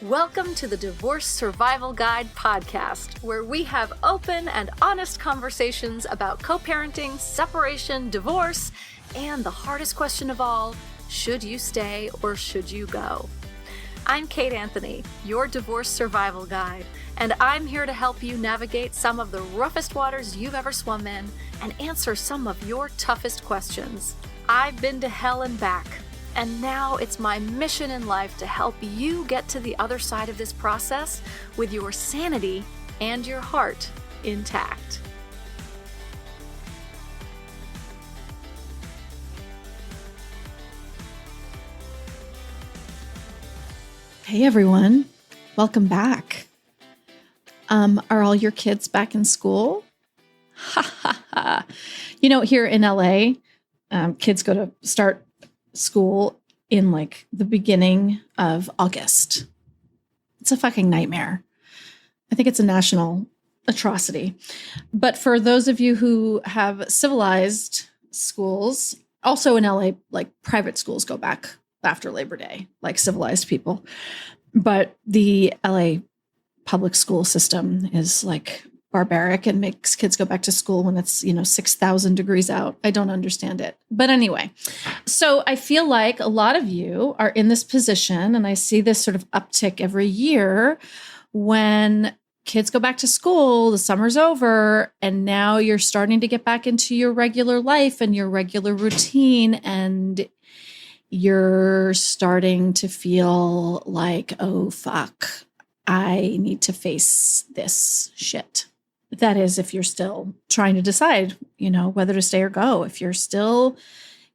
Welcome to the Divorce Survival Guide podcast, where we have open and honest conversations about co-parenting, separation, divorce, and the hardest question of all, should you stay or should you go? I'm Kate Anthony, your divorce survival guide, and I'm here to help you navigate some of the roughest waters you've ever swum in and answer some of your toughest questions. I've been to hell and back, and now it's my mission in life to help you get to the other side of this process with your sanity and your heart intact. Hey everyone, welcome back. Are all your kids back in school? Ha ha ha. You know, here in LA, kids go to start school in like the beginning of August. It's a fucking nightmare. I think it's a national atrocity. But for those of you who have civilized schools, also in LA, like private schools go back after Labor Day, like civilized people. But the LA public school system is like barbaric and makes kids go back to school when it's, 6,000 degrees out. I don't understand it. But anyway, so I feel like a lot of you are in this position, and I see this sort of uptick every year when kids go back to school, the summer's over, and now you're starting to get back into your regular life and your regular routine, and you're starting to feel like, oh, fuck, I need to face this shit. That is, if you're still trying to decide, whether to stay or go. If you're still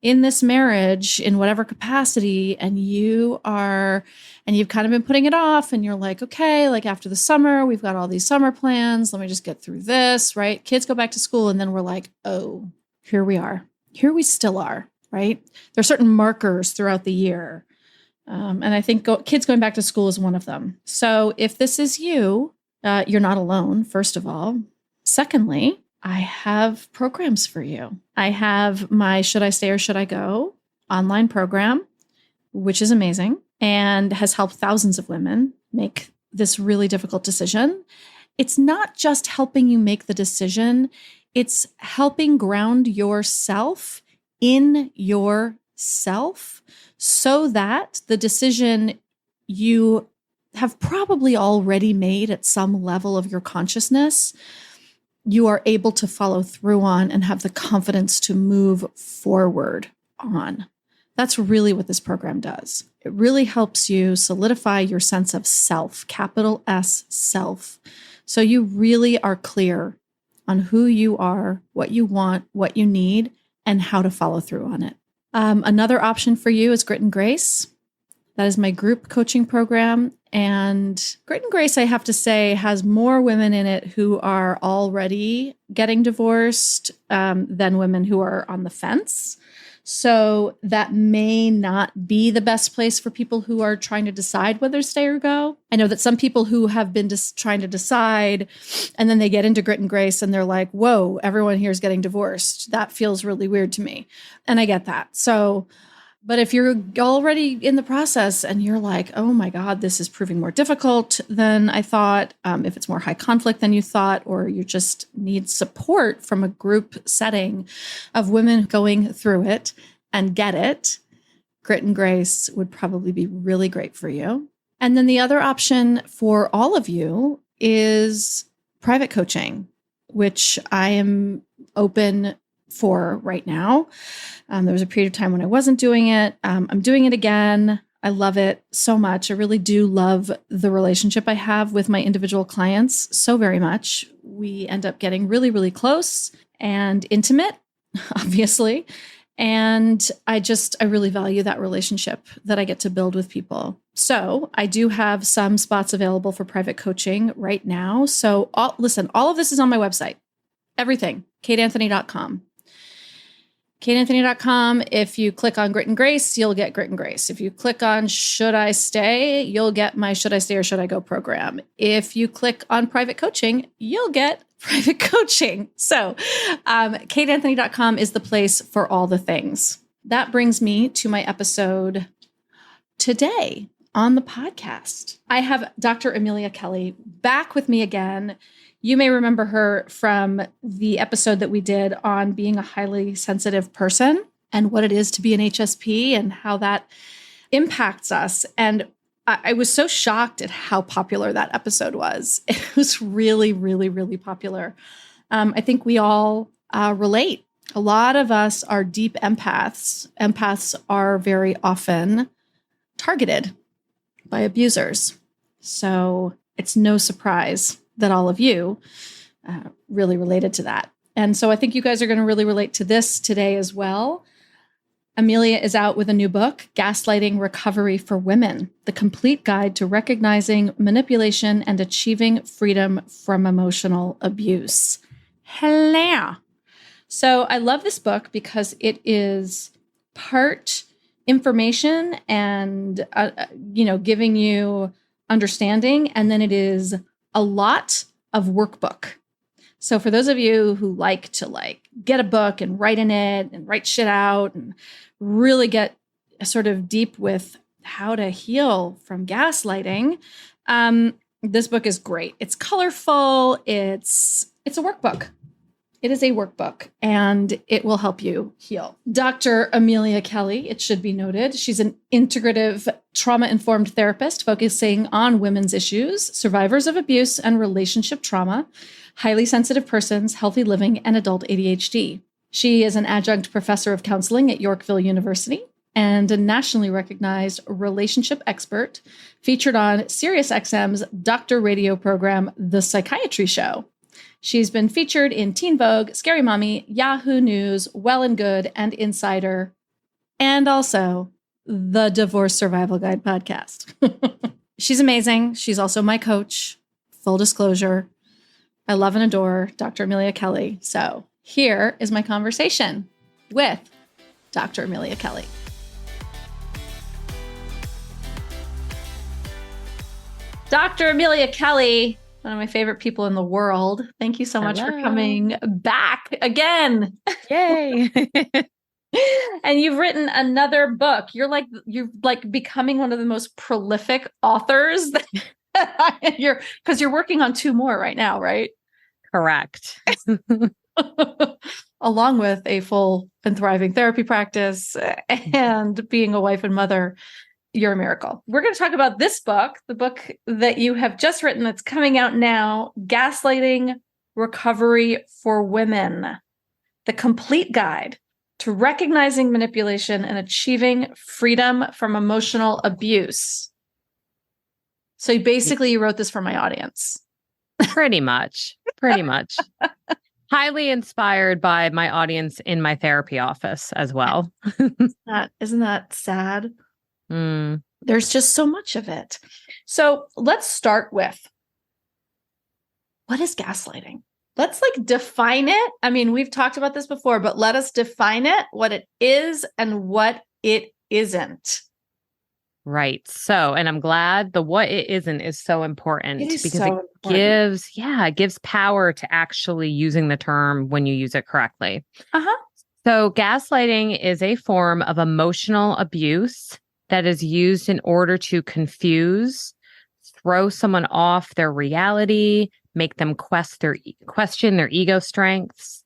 in this marriage in whatever capacity and you've kind of been putting it off and you're like, okay, like after the summer, we've got all these summer plans. Let me just get through this, right? Kids go back to school and then we're like, oh, here we are. Here we still are, right? There are certain markers throughout the year. And I think kids going back to school is one of them. So if this is you, you're not alone, first of all. Secondly, I have programs for you. I have my Should I Stay or Should I Go online program, which is amazing and has helped thousands of women make this really difficult decision. It's not just helping you make the decision, it's helping ground yourself in yourself so that the decision you have probably already made at some level of your consciousness, you are able to follow through on and have the confidence to move forward on. That's really what this program does. It really helps you solidify your sense of self, capital S, self. So you really are clear on who you are, what you want, what you need, and how to follow through on it. Another option for you is Grit and Grace. That is my group coaching program. And Grit and Grace, I have to say, has more women in it who are already getting divorced than women who are on the fence. So that may not be the best place for people who are trying to decide whether to stay or go. I know that some people who have been just trying to decide and then they get into Grit and Grace and they're like, whoa, everyone here is getting divorced. That feels really weird to me. And I get that. But if you're already in the process and you're like, oh my God, this is proving more difficult than I thought, if it's more high conflict than you thought, or you just need support from a group setting of women going through it and get it, Grit and Grace would probably be really great for you. And then the other option for all of you is private coaching, which I am open for right now. There was a period of time when I wasn't doing it. I'm doing it again. I love it so much. I really do love the relationship I have with my individual clients so very much. We end up getting really, really close and intimate, obviously. And I really value that relationship that I get to build with people. So I do have some spots available for private coaching right now. So all of this is on my website. Everything, kateanthony.com. kateanthony.com. If you click on Grit and Grace, you'll get Grit and Grace. If you click on Should I Stay, you'll get my Should I Stay or Should I Go program. If you click on private coaching, you'll get private coaching. So kateanthony.com is the place for all the things. That brings me to my episode today. on the podcast. I have Dr. Amelia Kelley back with me again. You may remember her from the episode that we did on being a highly sensitive person and what it is to be an HSP and how that impacts us. And I was so shocked at how popular that episode was. It was really, really, really popular. I think we all relate. A lot of us are deep empaths. Empaths are very often targeted by abusers. So it's no surprise that all of you really related to that. And so I think you guys are going to really relate to this today as well. Amelia is out with a new book, Gaslighting Recovery for Women, the complete guide to recognizing manipulation and achieving freedom from emotional abuse. Hello. So I love this book because it is part information and, giving you understanding. And then it is a lot of workbook. So for those of you who like to get a book and write in it and write shit out and really get sort of deep with how to heal from gaslighting, this book is great. It's colorful. It's a workbook. It is a workbook, and it will help you heal. Dr. Amelia Kelley, it should be noted, she's an integrative trauma-informed therapist focusing on women's issues, survivors of abuse and relationship trauma, highly sensitive persons, healthy living, and adult ADHD. She is an adjunct professor of counseling at Yorkville University and a nationally recognized relationship expert featured on SiriusXM's Doctor Radio program, The Psychiatry Show. She's been featured in Teen Vogue, Scary Mommy, Yahoo News, Well and Good, and Insider, and also the Divorce Survival Guide podcast. She's amazing. She's also my coach. Full disclosure. I love and adore Dr. Amelia Kelley. So here is my conversation with Dr. Amelia Kelley. Dr. Amelia Kelley, one of my favorite people in the world. Thank you so much for coming back again. Yay. And you've written another book. You're becoming one of the most prolific authors. Because you're working on 2 more right now, right? Correct. Along with a full and thriving therapy practice and being a wife and mother. You're a miracle. We're going to talk about this book, the book that you have just written that's coming out now, Gaslighting Recovery for Women, the complete guide to recognizing manipulation and achieving freedom from emotional abuse. So you wrote this for my audience. Pretty much. Highly inspired by my audience in my therapy office as well. Isn't that sad? Mm. There's just so much of it. So let's start with, what is gaslighting? Let's define it. I mean, we've talked about this before, but let us define it, what it is and what it isn't. Right. So, and I'm glad the what it isn't is so important because it gives power to actually using the term when you use it correctly. Uh-huh. So gaslighting is a form of emotional abuse that is used in order to confuse, throw someone off their reality, make them question their ego strengths,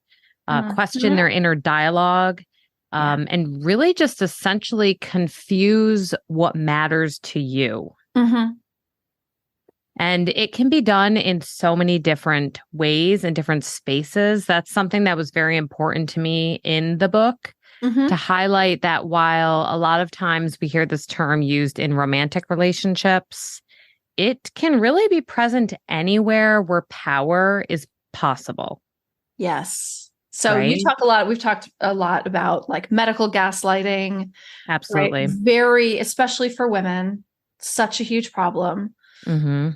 question their inner dialogue, and really just essentially confuse what matters to you. Mm-hmm. And it can be done in so many different ways and different spaces. That's something that was very important to me in the book. To highlight that while a lot of times we hear this term used in romantic relationships, it can really be present anywhere where power is possible. Yes. So right? we've talked a lot about medical gaslighting. Absolutely. Right? Especially for women, such a huge problem. Mm-hmm.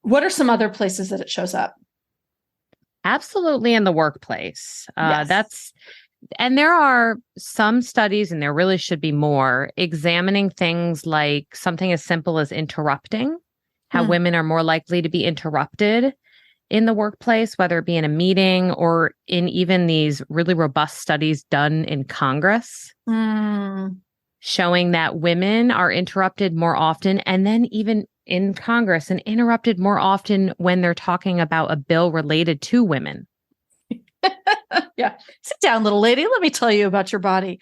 What are some other places that it shows up? Absolutely in the workplace. Yes. And there are some studies, and there really should be more, examining things like something as simple as interrupting, how women are more likely to be interrupted in the workplace, whether it be in a meeting or in even these really robust studies done in Congress. showing that women are interrupted more often, and then even in Congress and interrupted more often when they're talking about a bill related to women. Yeah. Sit down, little lady. Let me tell you about your body.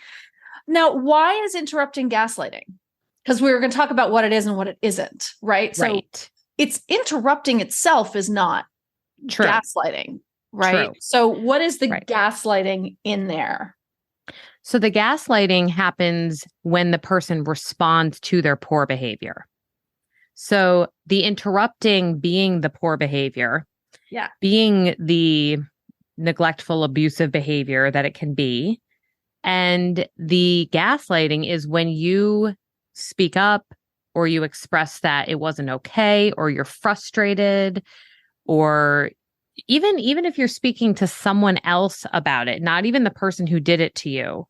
Now, why is interrupting gaslighting? Because we were going to talk about what it is and what it isn't, right? So it's interrupting itself is not True. gaslighting, right? True. So what is the gaslighting in there? So the gaslighting happens when the person responds to their poor behavior. So the interrupting being the poor behavior, being the neglectful, abusive behavior that it can be. And the gaslighting is when you speak up or you express that it wasn't okay, or you're frustrated, or even if you're speaking to someone else about it, not even the person who did it to you,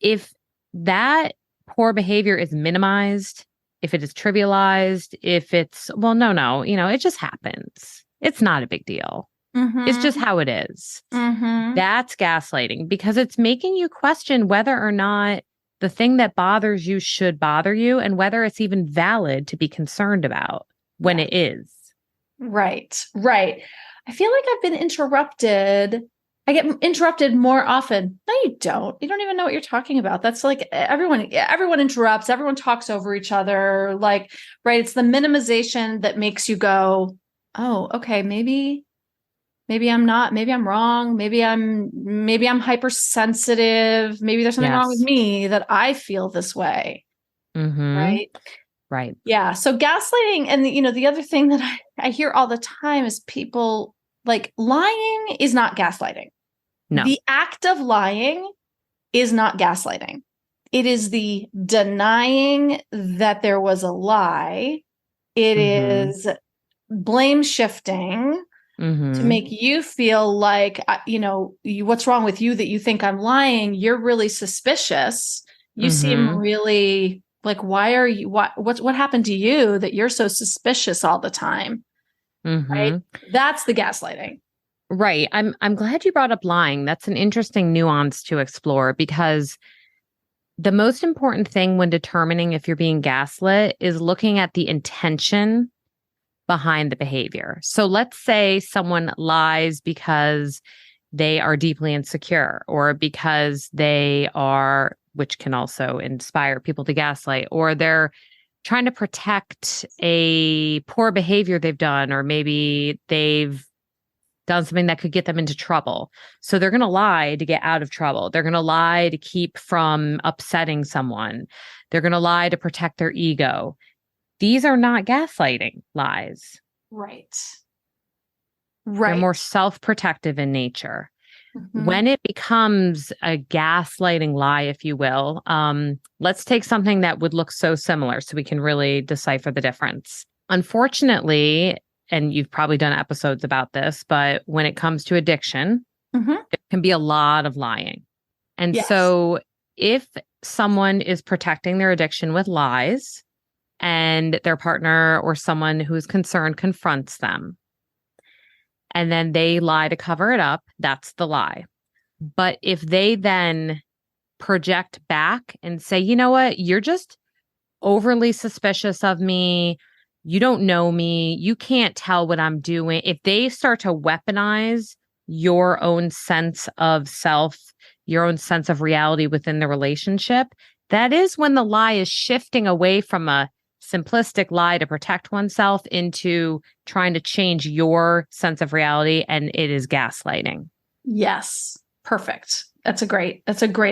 if that poor behavior is minimized, if it is trivialized, if it's, well, no, it just happens. It's not a big deal. Mm-hmm. It's just how it is. Mm-hmm. That's gaslighting, because it's making you question whether or not the thing that bothers you should bother you, and whether it's even valid to be concerned about when it is. Right. I feel like I've been interrupted. I get interrupted more often. No, you don't. You don't even know what you're talking about. That's like everyone interrupts. Everyone talks over each other. Like, right. It's the minimization that makes you go, oh, okay, maybe I'm not, maybe I'm wrong. Maybe I'm hypersensitive. Maybe there's something wrong with me that I feel this way. Mm-hmm. Right. Yeah. So gaslighting, and the other thing that I hear all the time is people like, lying is not gaslighting. No. The act of lying is not gaslighting. It is the denying that there was a lie. It is blame shifting to make you feel like, what's wrong with you that you think I'm lying? You're really suspicious. You seem really like, why are you, what happened to you that you're so suspicious all the time? Right? That's the gaslighting. Right. I'm glad you brought up lying. That's an interesting nuance to explore, because the most important thing when determining if you're being gaslit is looking at the intention behind the behavior. So let's say someone lies because they are deeply insecure, or because they are, which can also inspire people to gaslight, or they're trying to protect a poor behavior they've done, or maybe they've done something that could get them into trouble. So they're going to lie to get out of trouble. They're going to lie to keep from upsetting someone. They're going to lie to protect their ego. These are not gaslighting lies. Right. They're more self-protective in nature. When it becomes a gaslighting lie, if you will, let's take something that would look so similar so we can really decipher the difference. Unfortunately, and you've probably done episodes about this, but when it comes to addiction, there can be a lot of lying. And so if someone is protecting their addiction with lies, and their partner or someone who is concerned confronts them, and then they lie to cover it up, that's the lie. But if they then project back and say, you know what, you're just overly suspicious of me, you don't know me, you can't tell what I'm doing. If they start to weaponize your own sense of self, your own sense of reality within the relationship, that is when the lie is shifting away from a simplistic lie to protect oneself into trying to change your sense of reality, and it is gaslighting. Yes. Perfect. That's a great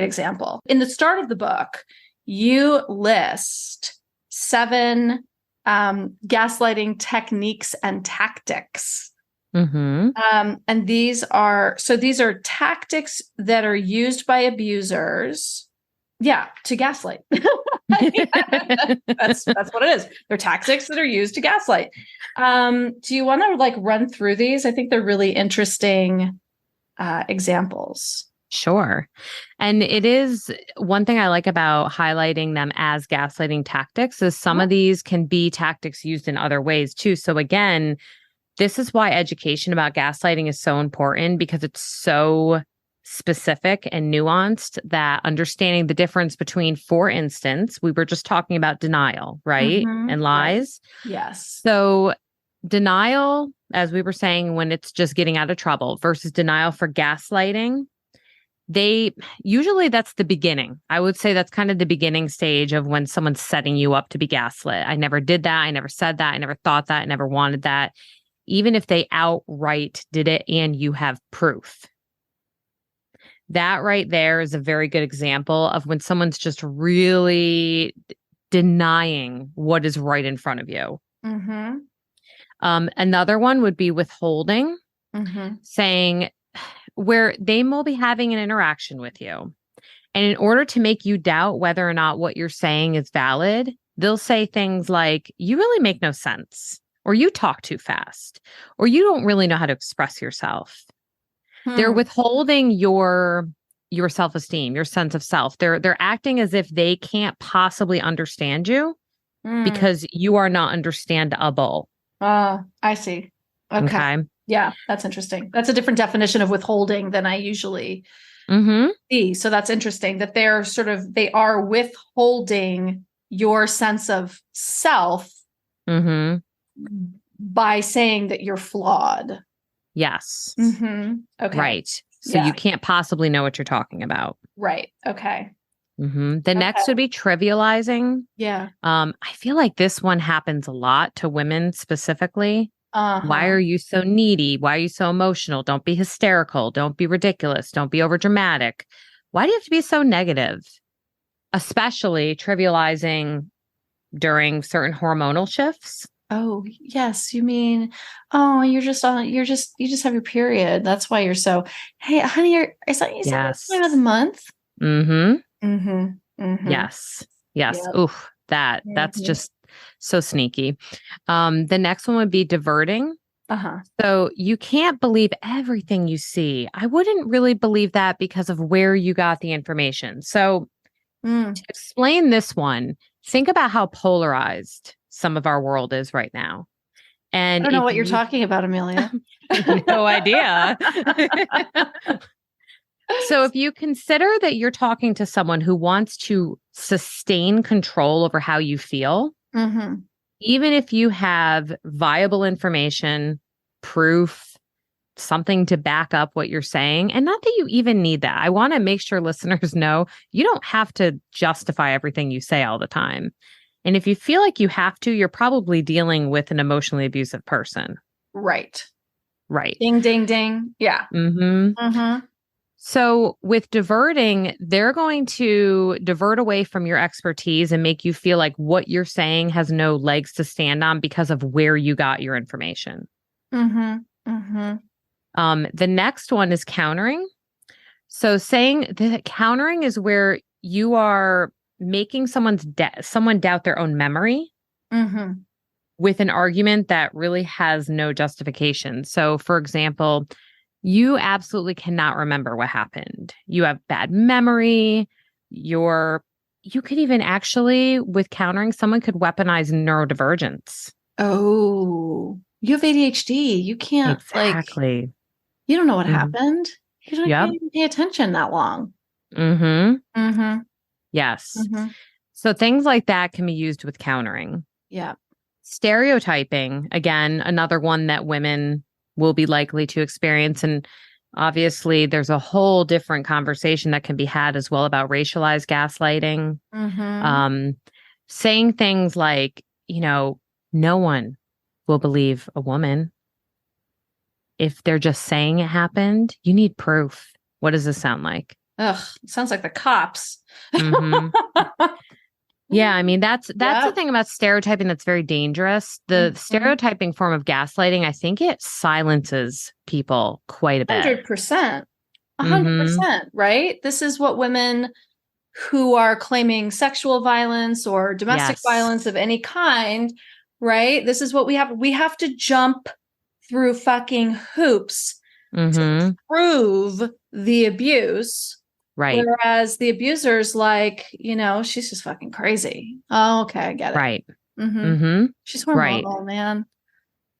example. In the start of the book, you list 7 gaslighting techniques and tactics. And these are tactics that are used by abusers, to gaslight. That's what it is. They're tactics that are used to gaslight. Do you want to run through these? I think they're really interesting examples. Sure. And it is one thing I like about highlighting them as gaslighting tactics is some of these can be tactics used in other ways too. So again, this is why education about gaslighting is so important, because it's so specific and nuanced, that understanding the difference between, for instance, we were just talking about denial, right? And lies. Right. Yes. So denial, as we were saying, when it's just getting out of trouble, versus denial for gaslighting, usually that's the beginning. I would say that's kind of the beginning stage of when someone's setting you up to be gaslit. I never did that. I never said that. I never thought that. I never wanted that. Even if they outright did it and you have proof. That right there is a very good example of when someone's just really denying what is right in front of you. Mm-hmm. Another one would be withholding, Mm-hmm. saying where they will be having an interaction with you. And in order to make you doubt whether or not what you're saying is valid, they'll say things like, you really make no sense, or you talk too fast, or you don't really know how to express yourself. They're withholding your self-esteem, your sense of self. They're acting as if they can't possibly understand you because you are not understandable. I see. Okay. Yeah, that's interesting. That's a different definition of withholding than I usually see. So that's interesting that they are withholding your sense of self by saying that you're flawed. Yes. Okay. Right. So you can't possibly know what you're talking about. Right. Okay. The next would be trivializing. Yeah. I feel like this one happens a lot to women specifically. Why are you so needy? Why are you so emotional? Don't be hysterical. Don't be ridiculous. Don't be overdramatic. Why do you have to be so negative? Especially trivializing during certain hormonal shifts. Oh, yes. You mean, you just have your period. That's why you're so, hey, honey, is that you said time of the month? Yes. Yep. Oof, that's just so sneaky. The next one would be diverting. So you can't believe everything you see. I wouldn't really believe that because of where you got the information. So to explain this one, think about how polarized some of our world is right now. And I don't know what you're talking about, Amelia. No idea. So if you consider that you're talking to someone who wants to sustain control over how you feel, even if you have viable information, proof, something to back up what you're saying, and not that you even need that. I want to make sure listeners know you don't have to justify everything you say all the time. And if you feel like you have to, you're probably dealing with an emotionally abusive person. Right. Ding, ding, ding. Yeah. So with diverting, they're going to divert away from your expertise and make you feel like what you're saying has no legs to stand on because of where you got your information. The next one is countering. So saying that countering is where you are making someone doubt their own memory with an argument that really has no justification. So for example, you absolutely cannot remember what happened. You have bad memory. You could even actually, with countering, someone could weaponize neurodivergence. Oh, you have ADHD. You can't you don't know what happened. You don't even pay attention that long. Yes. So things like that can be used with countering. Yeah. Stereotyping, again, another one that women will be likely to experience. And obviously, there's a whole different conversation that can be had as well about racialized gaslighting. Saying things like, no one will believe a woman if they're just saying it happened. You need proof. What does this sound like? Ugh, it sounds like the cops. Yeah, I mean, that's the thing about stereotyping that's very dangerous. The stereotyping form of gaslighting, I think it silences people quite a bit. 100%. 100%, right? This is what women who are claiming sexual violence or domestic violence of any kind, right? This is what we have. We have to jump through fucking hoops to prove the abuse. Right. Whereas the abuser's like, she's just fucking crazy. Oh, okay. I get it. Right. She's hormonal, man.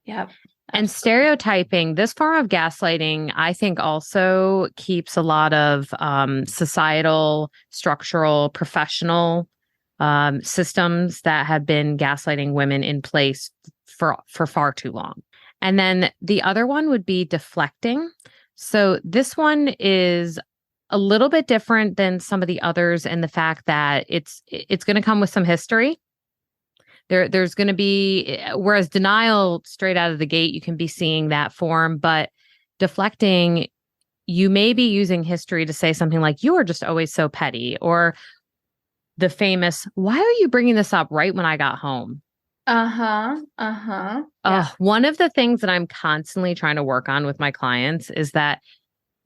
Yep. And stereotyping, this form of gaslighting, I think also keeps a lot of societal, structural, professional systems that have been gaslighting women in place for far too long. And then the other one would be deflecting. So this one is a little bit different than some of the others in the fact that it's going to come with some history. There's going to be, whereas denial straight out of the gate, you can be seeing that form, but deflecting, you may be using history to say something like, you are just always so petty, or the famous, why are you bringing this up right when I got home? Yeah. One of the things that I'm constantly trying to work on with my clients is that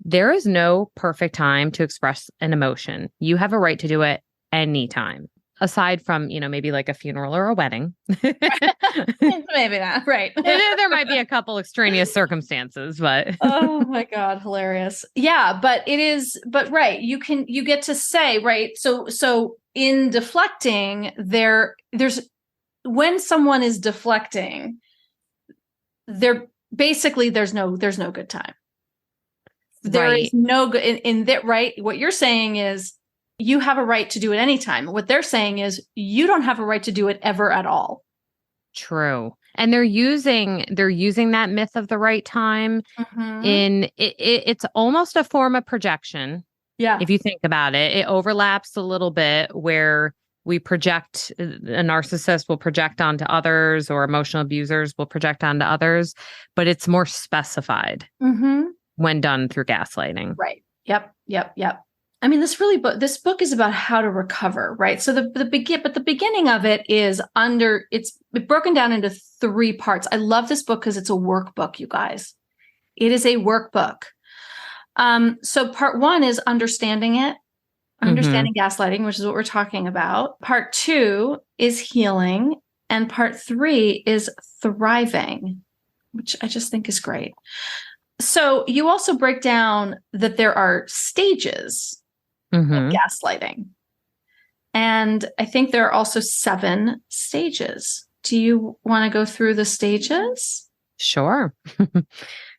there is no perfect time to express an emotion. You have a right to do it anytime. Aside from, maybe like a funeral or a wedding. Maybe not. Right. There might be a couple extraneous circumstances, but. Oh my God. Hilarious. Yeah. But right. You get to say, right. So in deflecting there's when someone is deflecting, there's no good time. There is no good in that, right? What you're saying is, you have a right to do it anytime. What they're saying is you don't have a right to do it ever at all. True. And they're using that myth of the right time in it's almost a form of projection. Yeah. If you think about it, it overlaps a little bit where we project, a narcissist will project onto others, or emotional abusers will project onto others, but it's more specified when done through gaslighting. Right. Yep. I mean, this book is about how to recover, right? So the beginning of it is it's broken down into 3 parts. I love this book because it's a workbook, you guys. It is a workbook. So part 1 is understanding gaslighting, which is what we're talking about. Part 2 is healing, and part 3 is thriving, which I just think is great. So you also break down that there are stages of gaslighting. And I think there are also 7 stages. Do you want to go through the stages? Sure.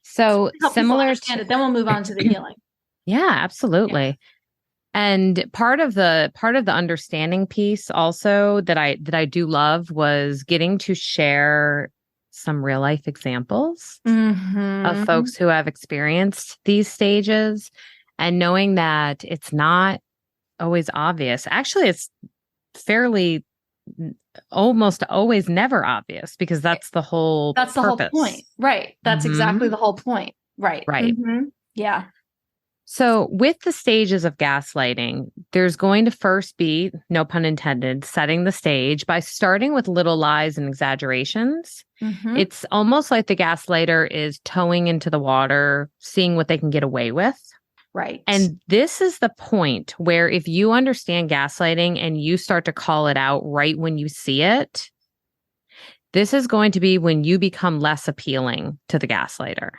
So similar to it, then we'll move on to the healing. Yeah, absolutely. Yeah. And part of the understanding piece also that I do love was getting to share some real life examples of folks who have experienced these stages, and knowing that it's not always obvious. Actually, it's fairly almost always never obvious, because that's the whole purpose. The whole point. Right. That's exactly the whole point. Right. Right. Yeah. So with the stages of gaslighting, there's going to first be, no pun intended, setting the stage by starting with little lies and exaggerations. It's almost like the gaslighter is towing into the water, seeing what they can get away with. Right. And this is the point where if you understand gaslighting and you start to call it out right when you see it, this is going to be when you become less appealing to the gaslighter.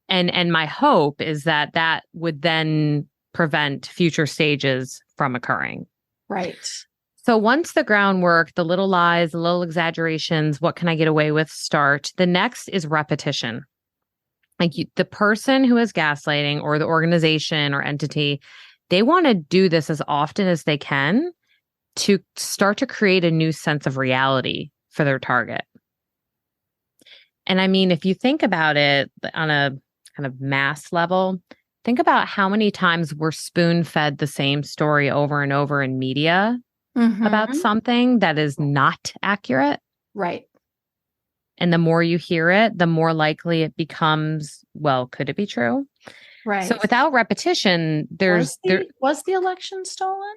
And my hope is that would then prevent future stages from occurring. Right. So once the groundwork, the little lies, the little exaggerations, what can I get away with, start, the next is repetition. The person who is gaslighting, or the organization or entity, they want to do this as often as they can to start to create a new sense of reality for their target. And I mean, if you think about it on a kind of mass level, think about how many times we're spoon-fed the same story over and over in media about something that is not accurate. Right. And the more you hear it, the more likely it becomes, well, could it be true? Right. So without repetition, was the election stolen?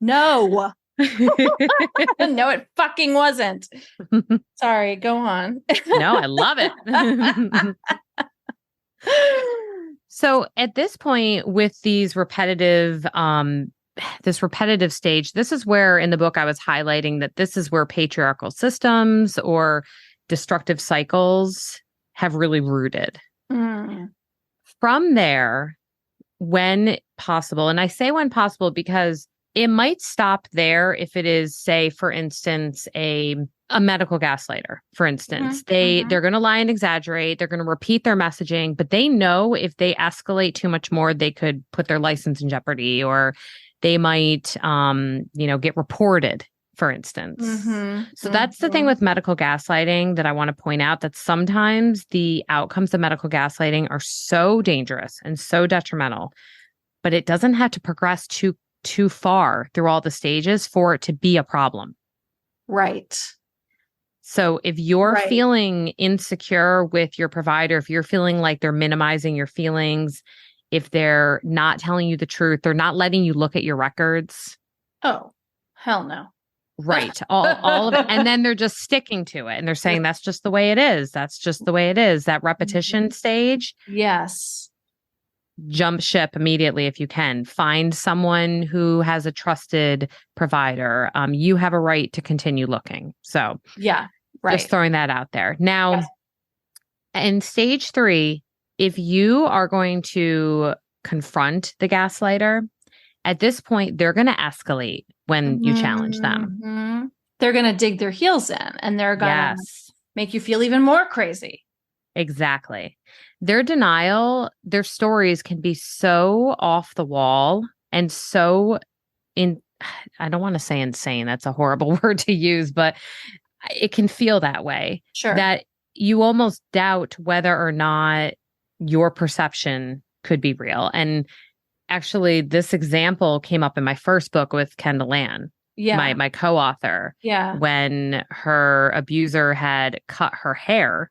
No. No, it fucking wasn't. Sorry, go on. No, I love it. So at this point, with these repetitive, this repetitive stage, this is where in the book I was highlighting that this is where patriarchal systems or destructive cycles have really rooted. From there, when possible, and I say when possible because it might stop there if it is, say, for instance, a a medical gaslighter, for instance. They're going to lie and exaggerate. They're going to repeat their messaging, but they know if they escalate too much more, they could put their license in jeopardy, or they might, get reported, for instance. So that's the thing with medical gaslighting that I want to point out, that sometimes the outcomes of medical gaslighting are so dangerous and so detrimental, but it doesn't have to progress too far through all the stages for it to be a problem. Right. So if you're feeling insecure with your provider, if you're feeling like they're minimizing your feelings, if they're not telling you the truth, they're not letting you look at your records. Oh, hell no. Right. All of it. And then they're just sticking to it. And they're saying, that's just the way it is. That's just the way it is. That repetition stage. Yes. Jump ship immediately if you can. Find someone who has a trusted provider. You have a right to continue looking. So yeah, right. Just throwing that out there. Now, in stage 3, if you are going to confront the gaslighter, at this point, they're going to escalate when you challenge them. They're going to dig their heels in, and they're going to make you feel even more crazy. Exactly. Their denial, their stories can be so off the wall and so I don't want to say insane. That's a horrible word to use, but it can feel that way. Sure. That you almost doubt whether or not your perception could be real. And actually, this example came up in my first book with Kendall Ann, my co-author. Yeah. When her abuser had cut her hair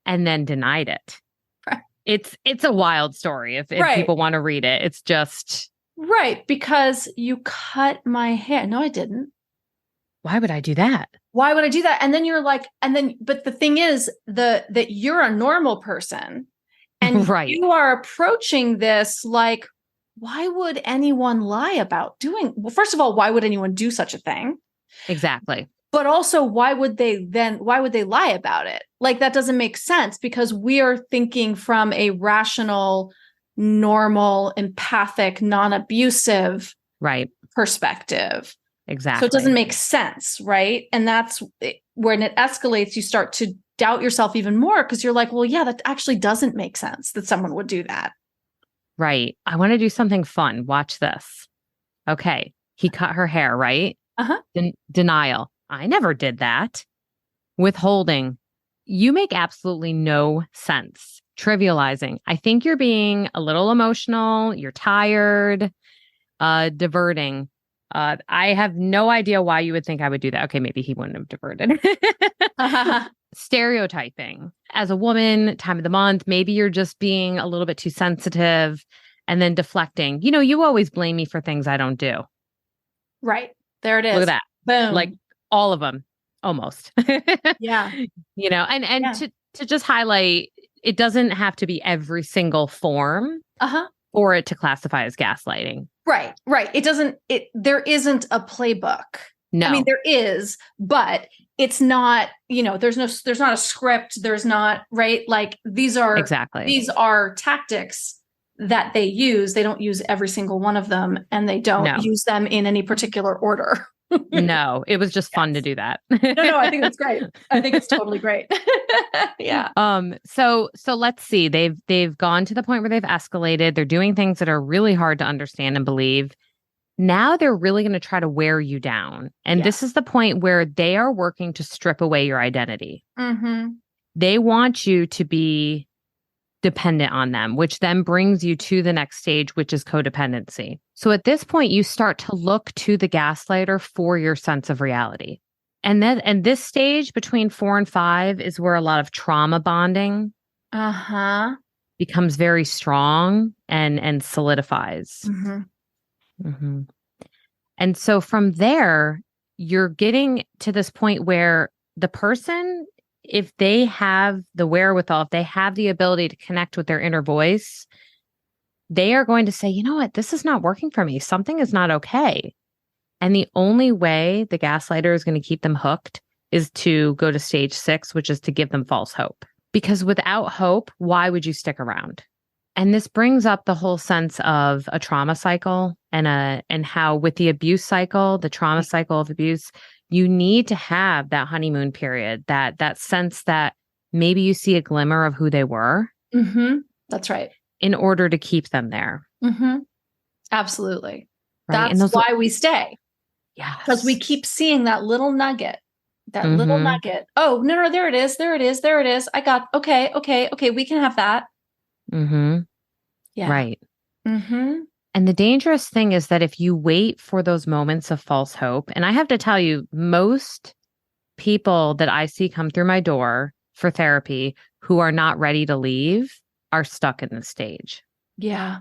and then denied it. Right. It's a wild story if people want to read it. It's just... Right, because you cut my hair. No, I didn't. Why would I do that? Why would I do that? And then you're like, but the thing is that you're a normal person and you are approaching this like, why would anyone lie about well, first of all, why would anyone do such a thing? Exactly. But also, why would they lie about it? Like, that doesn't make sense, because we are thinking from a rational, normal, empathic, non-abusive perspective. Exactly. So it doesn't make sense, right? And that's when it escalates, you start to doubt yourself even more, because you're like, well, yeah, that actually doesn't make sense that someone would do that. Right. I want to do something fun. Watch this. Okay. He cut her hair, right? Denial. I never did that. Withholding. You make absolutely no sense. Trivializing. I think you're being a little emotional. You're tired. Diverting. I have no idea why you would think I would do that. Okay, maybe he wouldn't have diverted. Stereotyping. As a woman, time of the month, maybe you're just being a little bit too sensitive, and then deflecting. You always blame me for things I don't do. Right. There it is. Look at that. Boom. Like all of them, almost. Yeah. To just highlight, it doesn't have to be every single form for it to classify as gaslighting. Right. There isn't a playbook. No. I mean, there is, but it's not, there's not a script. There's not, right? Like, these are tactics that they use. They don't use every single one of them, and they don't use them in any particular order. No, it was just fun to do that. No, I think that's great. I think it's totally great. Yeah. So let's see. They've gone to the point where they've escalated. They're doing things that are really hard to understand and believe. Now they're really going to try to wear you down. And this is the point where they are working to strip away your identity. They want you to be dependent on them, which then brings you to the next stage, which is codependency. So at this point, you start to look to the gaslighter for your sense of reality. And this stage between 4 and 5 is where a lot of trauma bonding becomes very strong and solidifies. And so from there, you're getting to this point where the person, if they have the wherewithal, if they have the ability to connect with their inner voice, they are going to say, you know what, this is not working for me. Something is not okay. And the only way the gaslighter is going to keep them hooked is to go to stage 6, which is to give them false hope. Because without hope, why would you stick around? And this brings up the whole sense of a trauma cycle and how with the abuse cycle, the trauma cycle of abuse, you need to have that honeymoon period, that sense that maybe you see a glimmer of who they were. Mm-hmm. That's right. In order to keep them there. Mm-hmm. Absolutely. Right. That's why we stay. Yeah. Because we keep seeing that little nugget. That little nugget. Oh, no, there it is. There it is. There it is. I got, okay. We can have that. Mm-hmm. Yeah. Right. Mm-hmm. And the dangerous thing is that if you wait for those moments of false hope, and I have to tell you, most people that I see come through my door for therapy who are not ready to leave are stuck in this stage. Yeah.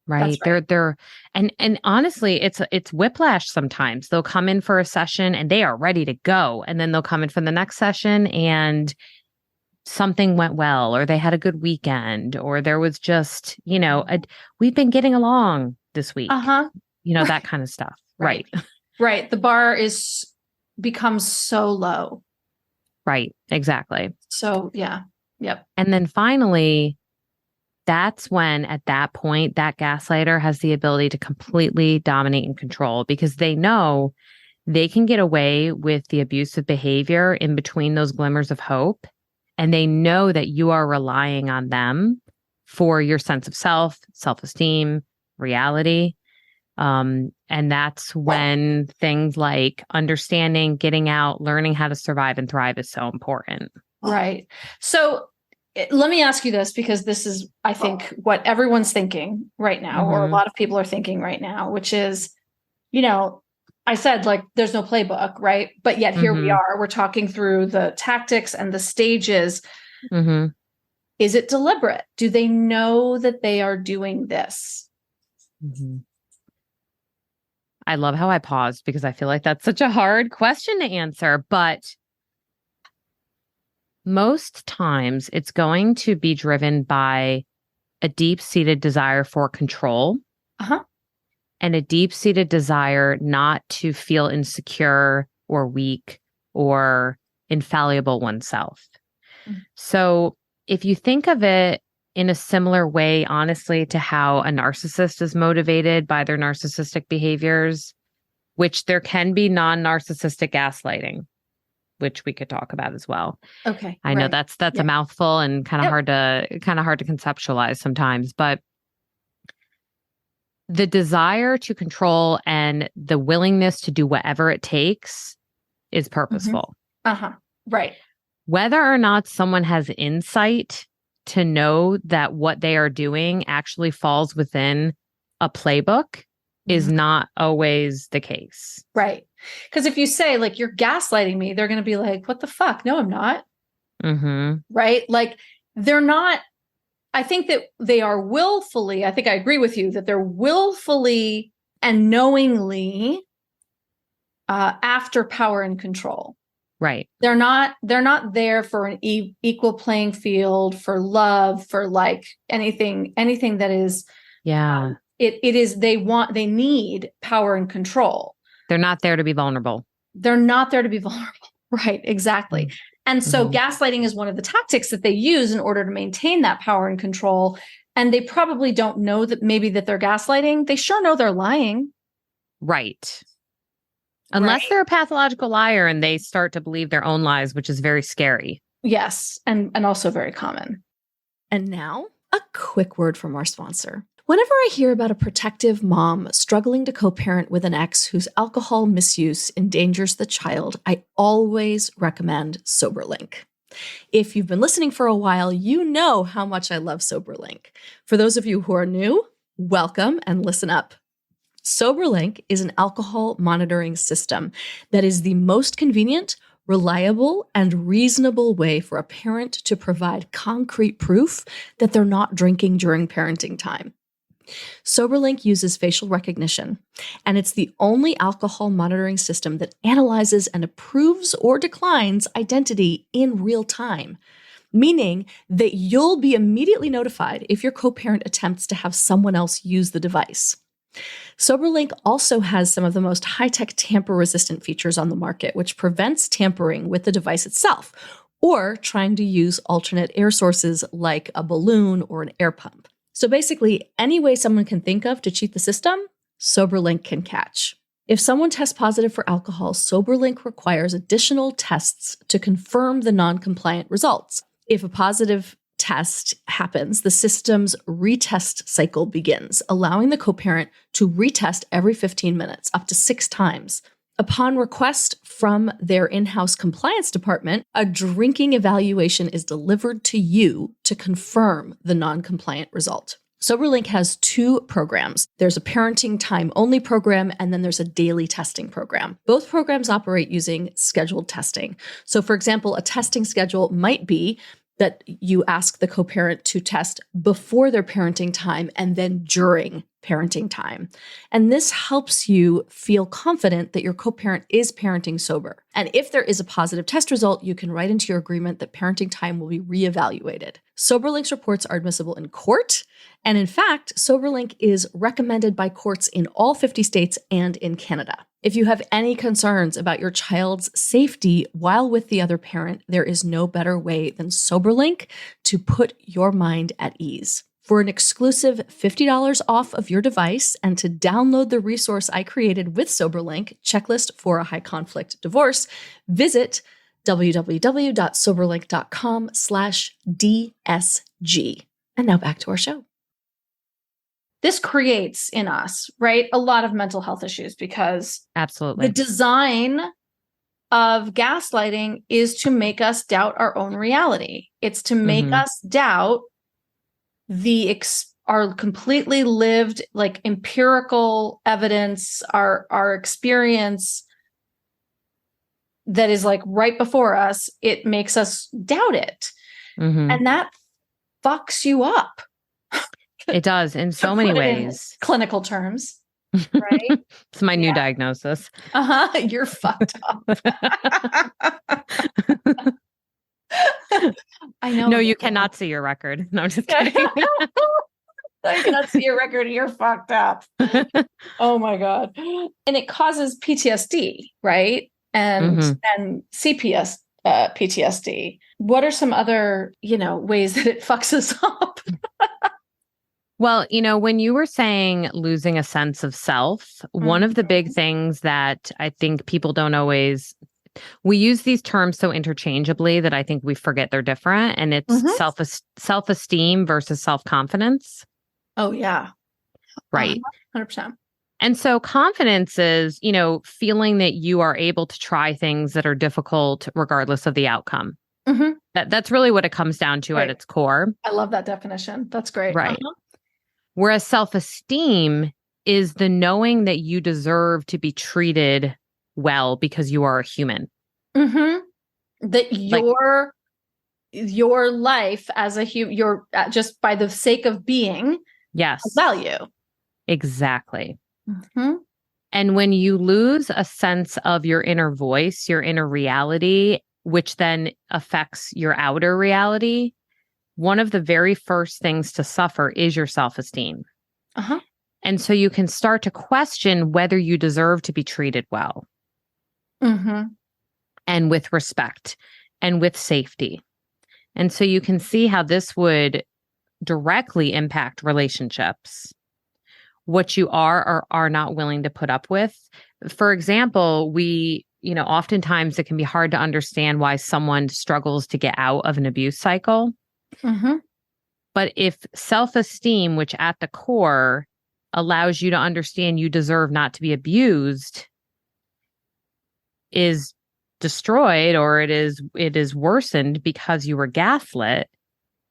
Right. They're and honestly, it's whiplash sometimes. They'll come in for a session and they are ready to go. And then they'll come in for the next session and something went well, or they had a good weekend, or there was just, we've been getting along this week. That kind of stuff. Right. Right. The bar becomes so low. Right. Exactly. So yeah. Yep. And then finally, that's when at that point, that gaslighter has the ability to completely dominate and control, because they know they can get away with the abusive behavior in between those glimmers of hope. And they know that you are relying on them for your sense of self, self-esteem, reality. And that's when things like understanding, getting out, learning how to survive and thrive is so important. Right. So let me ask you this, because this is, I think, what everyone's thinking right now, or a lot of people are thinking right now, which is, I said, like, there's no playbook, right? But yet here we are, we're talking through the tactics and the stages. Is it deliberate? Do they know that they are doing this? I love how I paused, because I feel like that's such a hard question to answer, but most times it's going to be driven by a deep-seated desire for control. And a deep-seated desire not to feel insecure or weak or infallible oneself. So if you think of it in a similar way, honestly, to how a narcissist is motivated by their narcissistic behaviors, which there can be non-narcissistic gaslighting, which we could talk about as well. Okay. I know that's a mouthful and kind of hard to conceptualize sometimes, but the desire to control and the willingness to do whatever it takes is purposeful. Right. Whether or not someone has insight to know that what they are doing actually falls within a playbook is not always the case. Right. Because if you say, like, you're gaslighting me, they're going to be like, what the fuck? No, I'm not. Right. Like, they're not. I think that they are willfully, I think I agree with you, that they're willfully and knowingly after power and control. Right. They're not there for an equal playing field, for love, for like anything that is. Yeah. It is, they need power and control. They're not there to be vulnerable. Right. Exactly. And so gaslighting is one of the tactics that they use in order to maintain that power and control. And they probably don't know that they're gaslighting. They sure know they're lying. Right. Unless they're a pathological liar and they start to believe their own lies, which is very scary. Yes. And also very common. And now a quick word from our sponsor. Whenever I hear about a protective mom struggling to co-parent with an ex whose alcohol misuse endangers the child, I always recommend SoberLink. If you've been listening for a while, you know how much I love SoberLink. For those of you who are new, welcome and listen up. SoberLink is an alcohol monitoring system that is the most convenient, reliable, and reasonable way for a parent to provide concrete proof that they're not drinking during parenting time. SoberLink uses facial recognition, and it's the only alcohol monitoring system that analyzes and approves or declines identity in real time, meaning that you'll be immediately notified if your co-parent attempts to have someone else use the device. SoberLink also has some of the most high-tech tamper-resistant features on the market, which prevents tampering with the device itself or trying to use alternate air sources like a balloon or an air pump. So basically, any way someone can think of to cheat the system, SoberLink can catch. If someone tests positive for alcohol, SoberLink requires additional tests to confirm the non-compliant results. If a positive test happens, the system's retest cycle begins, allowing the co-parent to retest every 15 minutes, up to 6 times. Upon request from their in-house compliance department, a drinking evaluation is delivered to you to confirm the non-compliant result. SoberLink has 2 programs. There's a parenting time only program, and then there's a daily testing program. Both programs operate using scheduled testing. So for example, a testing schedule might be that you ask the co-parent to test before their parenting time and then during parenting time. And this helps you feel confident that your co-parent is parenting sober. And if there is a positive test result, you can write into your agreement that parenting time will be reevaluated. SoberLink's reports are admissible in court. And in fact, SoberLink is recommended by courts in all 50 states and in Canada. If you have any concerns about your child's safety while with the other parent, there is no better way than SoberLink to put your mind at ease. For an exclusive $50 off of your device and to download the resource I created with SoberLink, Checklist for a High Conflict Divorce, visit www.soberlink.com/DSG. And now back to our show. This creates in us, right, a lot of mental health issues because Absolutely. the design of gaslighting is to make us doubt our own reality. It's to make us doubt our completely lived, like, empirical evidence, our experience that is like right before us. It makes us doubt it. And that fucks you up. It does in so many ways. Clinical terms, right? It's my new diagnosis. You're fucked up. I know. No, you cannot see your record. No, I'm just kidding. I cannot see your record. You're fucked up. Oh my God. And it causes PTSD, right? And CPS, PTSD. What are some other, ways that it fucks us up? Well, when you were saying losing a sense of self, one of the big things that I think people don't always, we use these terms so interchangeably that I think we forget they're different. And it's self-esteem versus self-confidence. Oh, yeah. Right. 100%. And so confidence is, feeling that you are able to try things that are difficult regardless of the outcome. That's really what it comes down to at its core. I love that definition. That's great. Right. Whereas self-esteem is the knowing that you deserve to be treated well because you are a human. That your life as a human, you're just by the sake of being, value. Exactly. And when you lose a sense of your inner voice, your inner reality, which then affects your outer reality, one of the very first things to suffer is your self-esteem. And so you can start to question whether you deserve to be treated well. And with respect and with safety. And so you can see how this would directly impact relationships, what you are or are not willing to put up with. For example, oftentimes it can be hard to understand why someone struggles to get out of an abuse cycle. But if self-esteem, which at the core allows you to understand you deserve not to be abused, is destroyed or it is worsened because you were gaslit,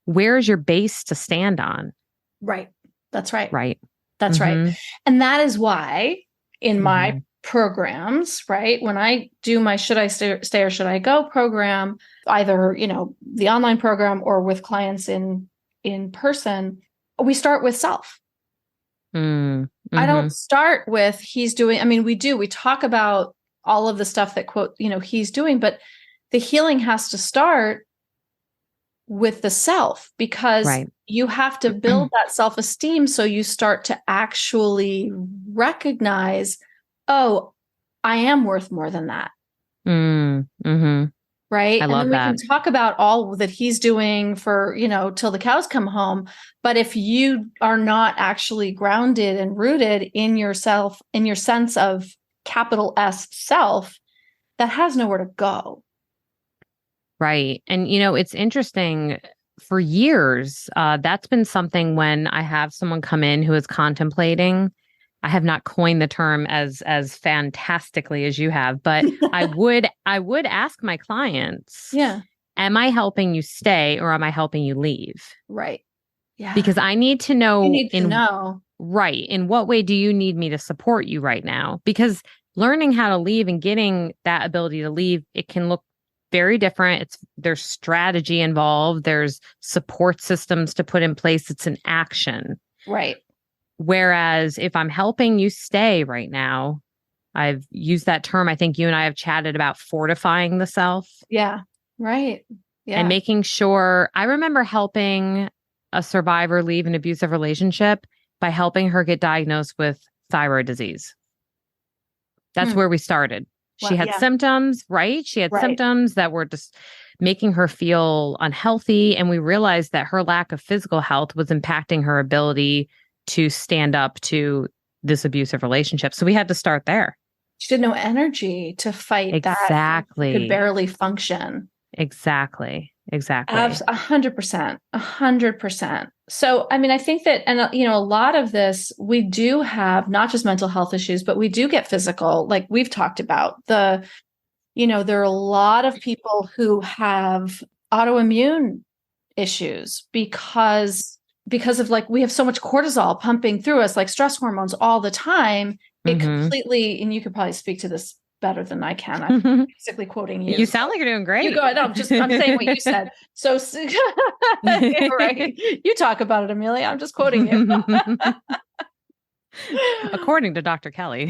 where is your base to stand on? Right. That's right. Right. That's right. And that is why in my programs, right, when I do my Should I Stay or Should I Go program, either, the online program or with clients in person, we start with self. I don't start with he's doing, we talk about all of the stuff that quote, he's doing, but the healing has to start with the self because you have to build that self-esteem. So you start to actually recognize, oh, I am worth more than that. right? I And love then we that. can talk about all that he's doing for, till the cows come home. But if you are not actually grounded and rooted in yourself, in your sense of capital S self, that has nowhere to go. Right. And, it's interesting. For years, that's been something when I have someone come in who is contemplating. I have not coined the term as fantastically as you have, but I would ask my clients, Yeah. am I helping you stay or am I helping you leave? Right. Yeah. Because I need to know You need to know. Right. In what way do you need me to support you right now? Because learning how to leave and getting that ability to leave, it can look very different. There's strategy involved. There's support systems to put in place. It's an action. Right. Whereas if I'm helping you stay right now, I've used that term. I think you and I have chatted about fortifying the self. Yeah. Right. Yeah. And making sure. I remember helping a survivor leave an abusive relationship by helping her get diagnosed with thyroid disease. That's where we started. She had symptoms, right? She had symptoms that were just making her feel unhealthy. And we realized that her lack of physical health was impacting her ability to stand up to this abusive relationship. So we had to start there. She had no energy to fight that. Exactly. Could barely function. Exactly. 100%. 100%. So, I think that, and a lot of this, we do have not just mental health issues, but we do get physical, like we've talked about. There are a lot of people who have autoimmune issues because of we have so much cortisol pumping through us, like stress hormones all the time. It completely, and you could probably speak to this better than I can. I'm basically quoting you. You sound like you're doing great. You go. No, I'm saying what you said. So, right. You talk about it, Amelia. I'm just quoting you. According to Dr. Kelley.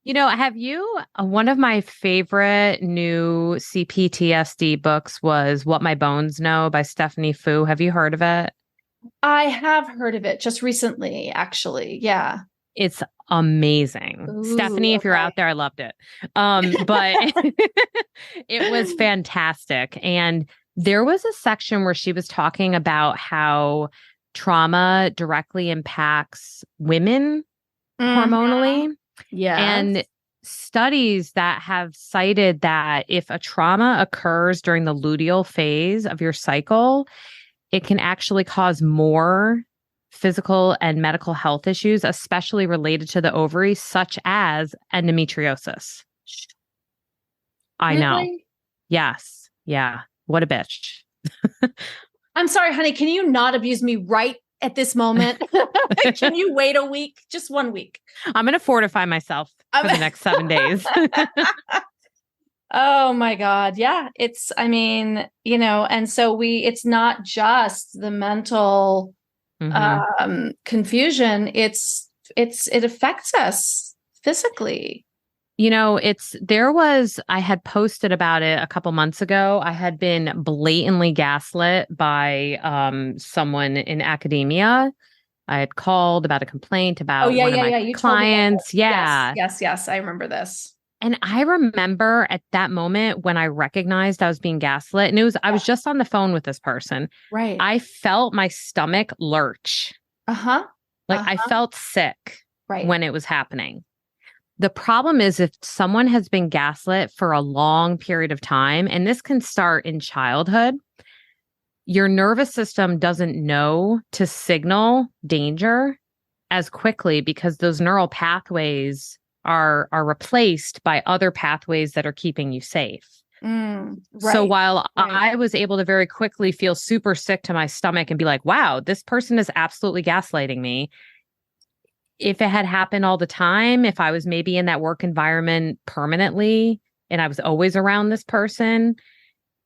Have you, one of my favorite new CPTSD books was What My Bones Know by Stephanie Fu. Have you heard of it? I have heard of it just recently, actually. Yeah. It's amazing. Ooh, Stephanie, if you're out there, I loved it. But it was fantastic. And there was a section where she was talking about how trauma directly impacts women hormonally. Yeah. And studies that have cited that if a trauma occurs during the luteal phase of your cycle, it can actually cause more physical and medical health issues, especially related to the ovaries, such as endometriosis. I know. Yes. Yeah. What a bitch. I'm sorry, honey. Can you not abuse me right at this moment? Can you wait a week? Just 1 week. I'm going to fortify myself for the next 7 days. Oh my God. Yeah. And so it's not just the mental confusion. It affects us physically. I had posted about it a couple months ago. I had been blatantly gaslit by someone in academia. I had called about a complaint about one of my clients. Yeah. Yes. I remember this. And I remember at that moment when I recognized I was being gaslit, and I was just on the phone with this person. Right. I felt my stomach lurch. I felt sick when it was happening. The problem is if someone has been gaslit for a long period of time, and this can start in childhood, your nervous system doesn't know to signal danger as quickly because those neural pathways are replaced by other pathways that are keeping you safe. So while I was able to very quickly feel super sick to my stomach and be like, wow, this person is absolutely gaslighting me. If it had happened all the time, if I was maybe in that work environment permanently and I was always around this person,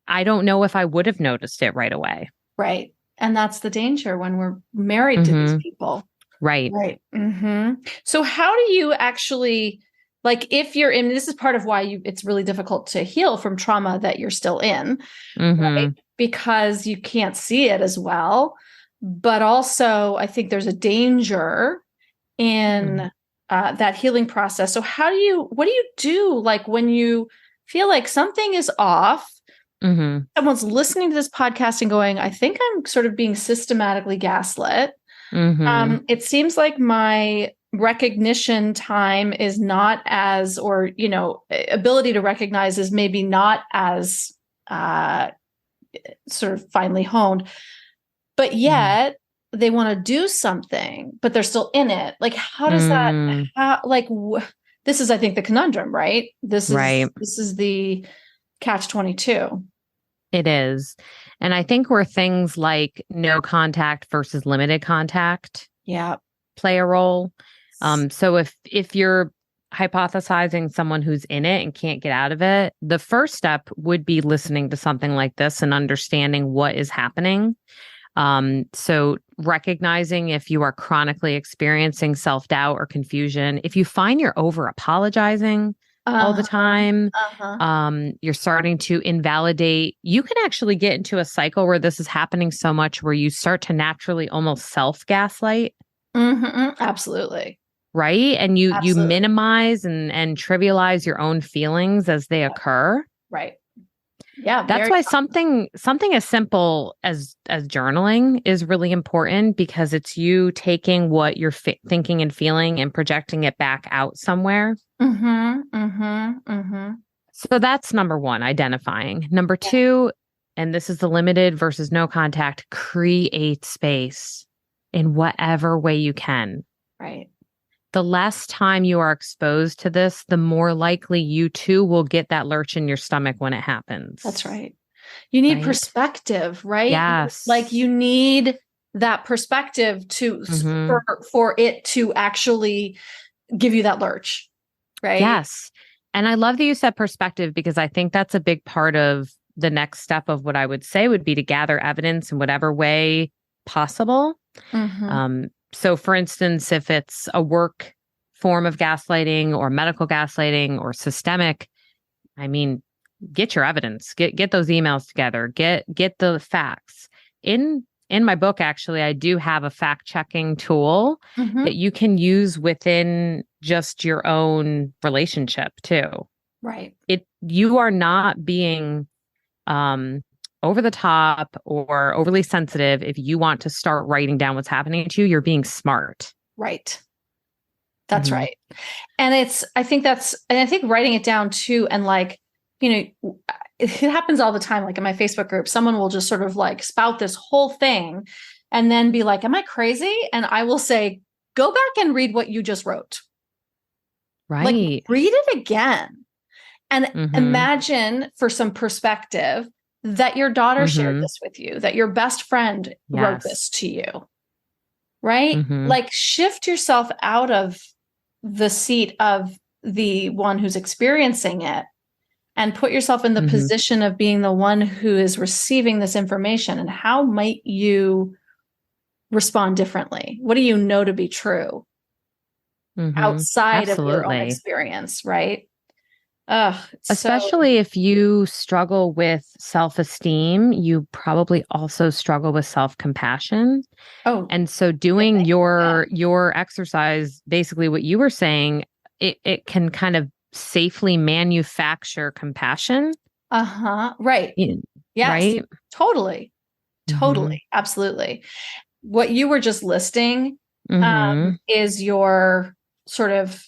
I don't know if I would have noticed it right away. Right. And that's the danger when we're married to these people. Right. Right. So how do you actually, if you're in, this is part of why it's really difficult to heal from trauma that you're still in, right? Because you can't see it as well. But also I think there's a danger in that healing process. So what do you do? When you feel like something is off. Mm-hmm. Someone's listening to this podcast and going, I think I'm sort of being systematically gaslit. Mm-hmm. It seems like my recognition time is not as, or, ability to recognize is maybe not as sort of finely honed, but yet they want to do something, but they're still in it. Like, how does that, this is, I think, the conundrum, right? This is the catch 22. It is. And I think where things like no contact versus limited contact play a role. So if you're hypothesizing someone who's in it and can't get out of it, the first step would be listening to something like this and understanding what is happening. So recognizing if you are chronically experiencing self-doubt or confusion, if you find you're over apologizing all the time, you're starting to invalidate, you can actually get into a cycle where this is happening so much where you start to naturally almost self-gaslight. Absolutely. Right. And you minimize and trivialize your own feelings as they occur. Right. Yeah. That's why something as simple as journaling is really important, because it's you taking what you're thinking and feeling and projecting it back out somewhere. So that's number one, identifying. Number two, and this is the limited versus no contact, create space in whatever way you can. Right. The less time you are exposed to this, the more likely you too will get that lurch in your stomach when it happens. That's right. You need perspective, right? Yes. Like you need that perspective to for it to actually give you that lurch, right? Yes. And I love that you said perspective, because I think that's a big part of the next step of what I would say would be to gather evidence in whatever way possible. So for instance, if it's a work form of gaslighting or medical gaslighting or systemic, I mean, get your evidence, get those emails together, get the facts. In my book, actually, I do have a fact-checking tool that you can use within just your own relationship too. Right. You are not being over the top or overly sensitive. If you want to start writing down what's happening to you, you're being smart. Right. That's right. And I think writing it down too, and like, it happens all the time. Like in my Facebook group, someone will just sort of like spout this whole thing and then be like, am I crazy? And I will say, go back and read what you just wrote. Right. Like read it again and imagine for some perspective that your daughter shared this with you, that your best friend wrote this to you, right? Like shift yourself out of the seat of the one who's experiencing it and put yourself in the position of being the one who is receiving this information. And how might you respond differently? What do you know to be true outside of your own experience, right? Especially if you struggle with self-esteem, you probably also struggle with self-compassion. And so doing your exercise, basically what you were saying, it can kind of safely manufacture compassion. Right. Yes. Right. Totally. Absolutely. What you were just listing is your sort of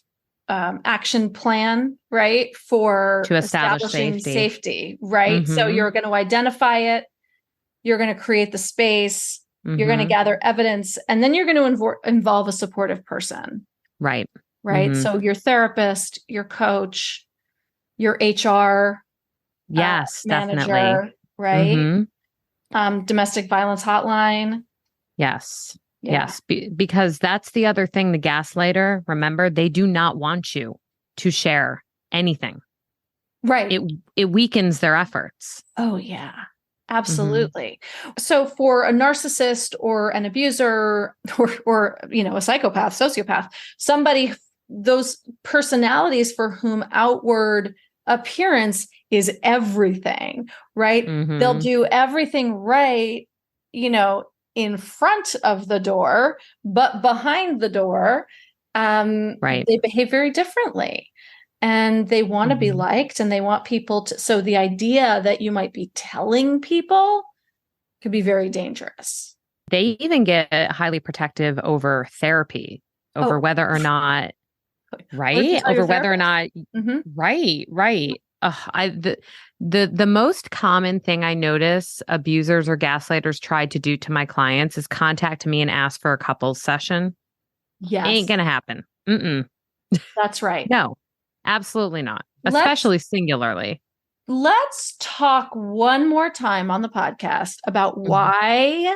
action plan, right? For to establish safety, right? So you're going to identify it. You're going to create the space. You're going to gather evidence, and then you're going to involve a supportive person. Right. So your therapist, your coach, your HR yes, manager, definitely. Right? Domestic violence hotline. Yes. Yes, because that's the other thing. The gaslighter, remember, they do not want you to share anything. Right. It weakens their efforts. Oh, yeah, absolutely. So for a narcissist or an abuser or a psychopath, sociopath, somebody, those personalities for whom outward appearance is everything, right? They'll do everything right, in front of the door, but behind the door, they behave very differently. and they want to be liked and they want people to. So the idea that you might be telling people could be very dangerous. They even get highly protective over therapy, over whether or not, right? Over whether or not, right. The most common thing I notice abusers or gaslighters try to do to my clients is contact me and ask for a couples session. Yes. Ain't gonna happen. That's right. No, absolutely not. Especially singularly. Let's talk one more time on the podcast about why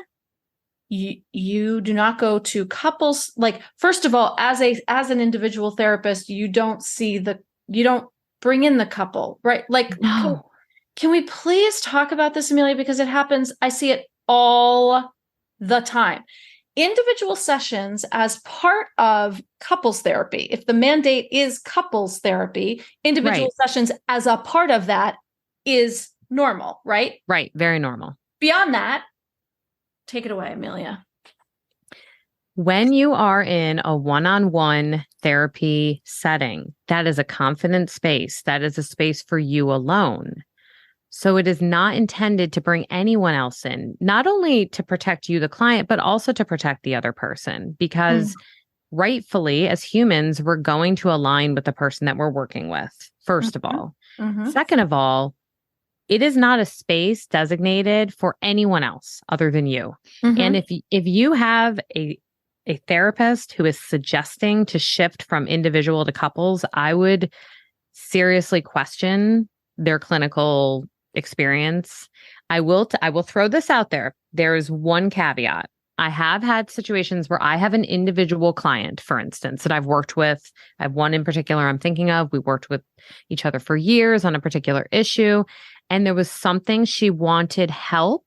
you do not go to couples. Like, first of all, as an individual therapist, you don't bring in the couple, right? Like, no. Can we please talk about this, Amelia? Because it happens. I see it all the time. Individual sessions as part of couples therapy. If the mandate is couples therapy, individual sessions as a part of that is normal, right? Right. Very normal. Beyond that, take it away, Amelia. When you are in a one-on-one therapy setting, that is a confident space. That is a space for you alone. So it is not intended to bring anyone else in, not only to protect you, the client, but also to protect the other person, because rightfully, as humans, we're going to align with the person that we're working with, first of all. Second of all, it is not a space designated for anyone else other than you. And if you have a therapist who is suggesting to shift from individual to couples, I would seriously question their clinical experience. I will throw this out there. There is one caveat. I have had situations where I have an individual client, for instance, that I've worked with. I have one in particular I'm thinking of. We worked with each other for years on a particular issue. And there was something she wanted help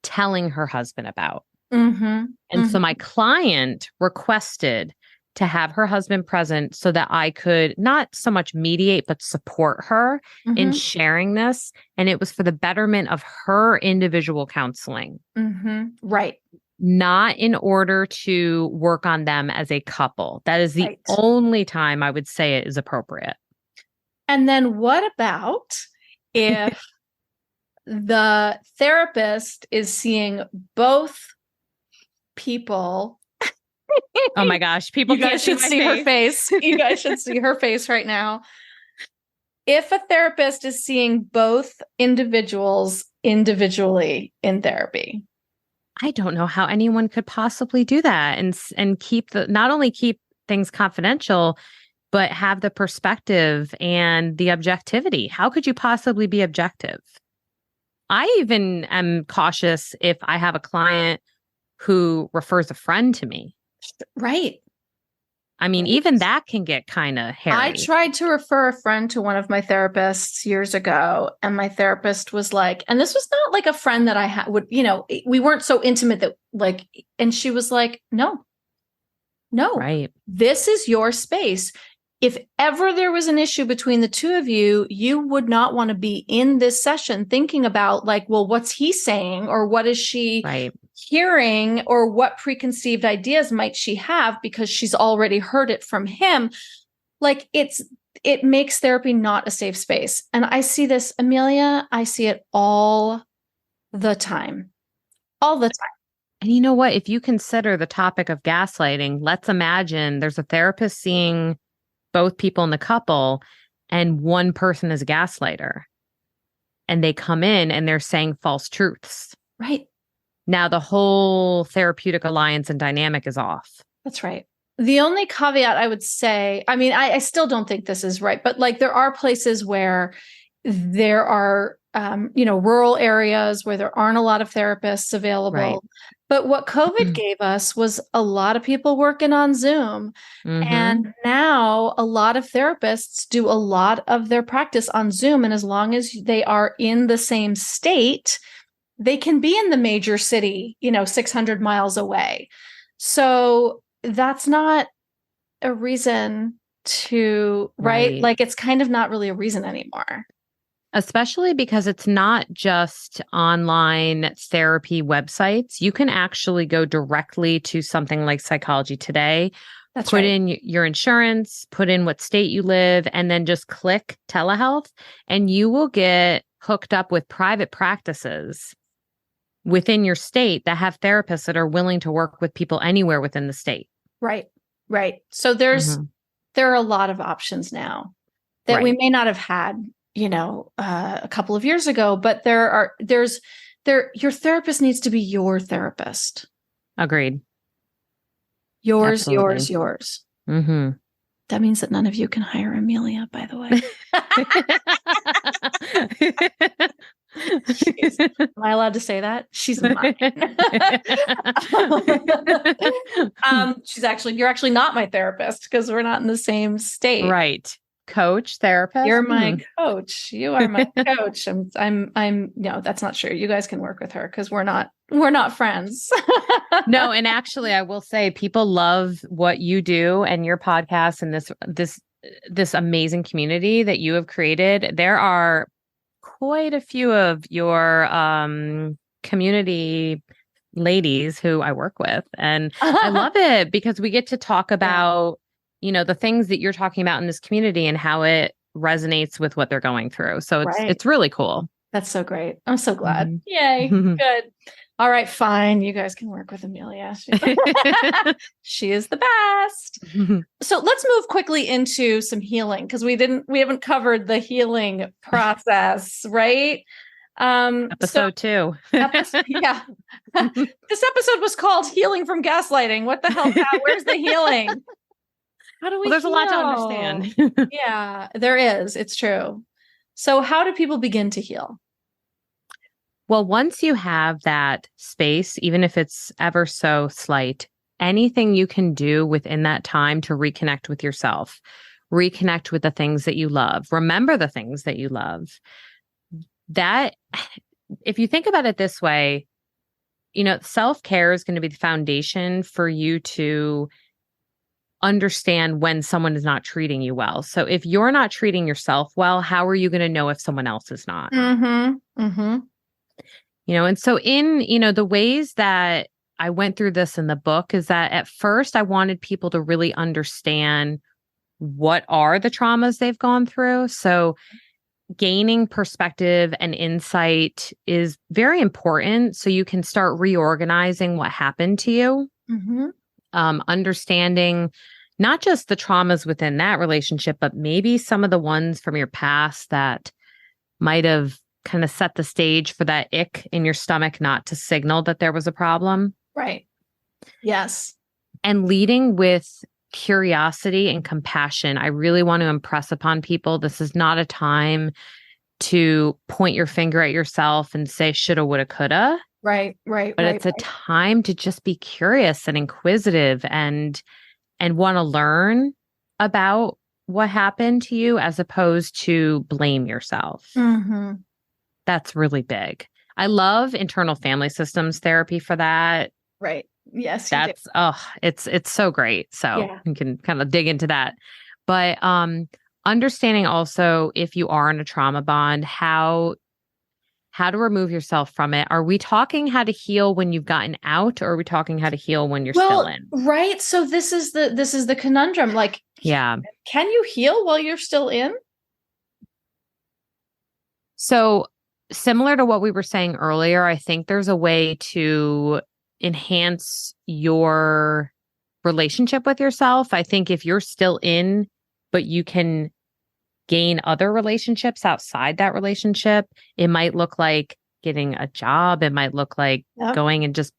telling her husband about. And so my client requested to have her husband present so that I could not so much mediate, but support her in sharing this. And it was for the betterment of her individual counseling. Right. Not in order to work on them as a couple. That is the only time I would say it is appropriate. And then what about if the therapist is seeing both people? Oh my gosh, people you guys should see her face. You guys should see her face right now. If a therapist is seeing both individuals individually in therapy, I don't know how anyone could possibly do that and keep not only keep things confidential, but have the perspective and the objectivity. How could you possibly be objective? I even am cautious if I have a client who refers a friend to me. Right. I mean, even that can get kind of hairy. I tried to refer a friend to one of my therapists years ago, and my therapist was like, and this was not like a friend that I we weren't so intimate that and she was like, no, right. This is your space. If ever there was an issue between the two of you, you would not want to be in this session thinking about well, what's he saying? Or what is she hearing? Or what preconceived ideas might she have because she's already heard it from him? It makes therapy not a safe space. And I see this, Amelia, I see it all the time. All the time. And you know what? If you consider the topic of gaslighting, let's imagine there's a therapist seeing both people in the couple and one person is a gaslighter and they come in and they're saying false truths. Right. Now the whole therapeutic alliance and dynamic is off. That's right. The only caveat I would say, I mean, I still don't think this is right, but there are places where there are, rural areas where there aren't a lot of therapists available. Right. But what COVID gave us was a lot of people working on Zoom. And now a lot of therapists do a lot of their practice on Zoom. And as long as they are in the same state, they can be in the major city, 600 miles away. So that's not a reason to, right? It's kind of not really a reason anymore. Especially because it's not just online therapy websites. You can actually go directly to something like Psychology Today That's put right. in your insurance, put in what state you live, and then just click telehealth, and you will get hooked up with private practices within your state that have therapists that are willing to work with people anywhere within the state. Right. Right. So there are a lot of options now that we Right. may not have had, a couple of years ago, but your therapist needs to be your therapist. Agreed. Yours, Absolutely. yours. Mm-hmm. That means that none of you can hire Amelia, by the way. Am I allowed to say that? She's mine. You're actually not my therapist because we're not in the same state. Right. Coach, therapist. You're my coach. You are my coach. I'm no, that's not true. You guys can work with her because we're not friends. No, and actually I will say people love what you do and your podcast and this amazing community that you have created. There are quite a few of your community ladies who I work with, and I love it because we get to talk about the things that you're talking about in this community and how it resonates with what they're going through. So it's really cool. That's so great. I'm so glad. Yay. Good. All right, fine. You guys can work with Amelia. She is the best. So let's move quickly into some healing because we haven't covered the healing process, right? Episode 2. Yeah. This episode was called Healing from Gaslighting. What the hell, Pat? Where's the healing? How do we there's heal? a lot to understand. Yeah, there is. It's true. So how do people begin to heal? Well, once you have that space, even if it's ever so slight, anything you can do within that time to reconnect with yourself, reconnect with the things that you love, remember the things that you love. That, if you think about it this way, self-care is going to be the foundation for you to understand when someone is not treating you well. So if you're not treating yourself well, how are you going to know if someone else is not? And so in, the ways that I went through this in the book is that at first I wanted people to really understand what are the traumas they've gone through. So gaining perspective and insight is very important so you can start reorganizing what happened to you. Understanding not just the traumas within that relationship, but maybe some of the ones from your past that might have kind of set the stage for that ick in your stomach not to signal that there was a problem. Right. Yes. And leading with curiosity and compassion. I really want to impress upon people this is not a time to point your finger at yourself and say shoulda, woulda, coulda. Right. But it's a time to just be curious and inquisitive and want to learn about what happened to you as opposed to blame yourself. That's really big. I love internal family systems therapy for that. Right. Yes. It's so great. So you can kind of dig into that. But understanding also if you are in a trauma bond, how to remove yourself from it. Are we talking how to heal when you've gotten out, or are we talking how to heal when you're still in? Right. So this is the conundrum. Like, can you heal while you're still in? So similar to what we were saying earlier, I think there's a way to enhance your relationship with yourself. I think if you're still in, but you can gain other relationships outside that relationship, it might look like getting a job. It might look like going and just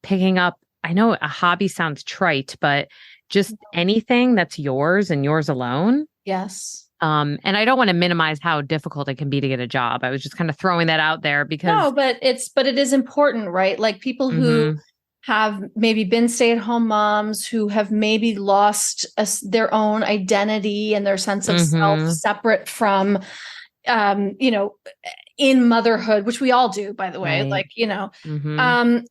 picking up, I know a hobby sounds trite, but just anything that's yours and yours alone. Yes. And I don't want to minimize how difficult it can be to get a job. I was just kind of throwing that out there because no, but it is important, right? Like people who have maybe been stay-at-home moms who have maybe lost their own identity and their sense of self separate from, in motherhood, which we all do, by the way,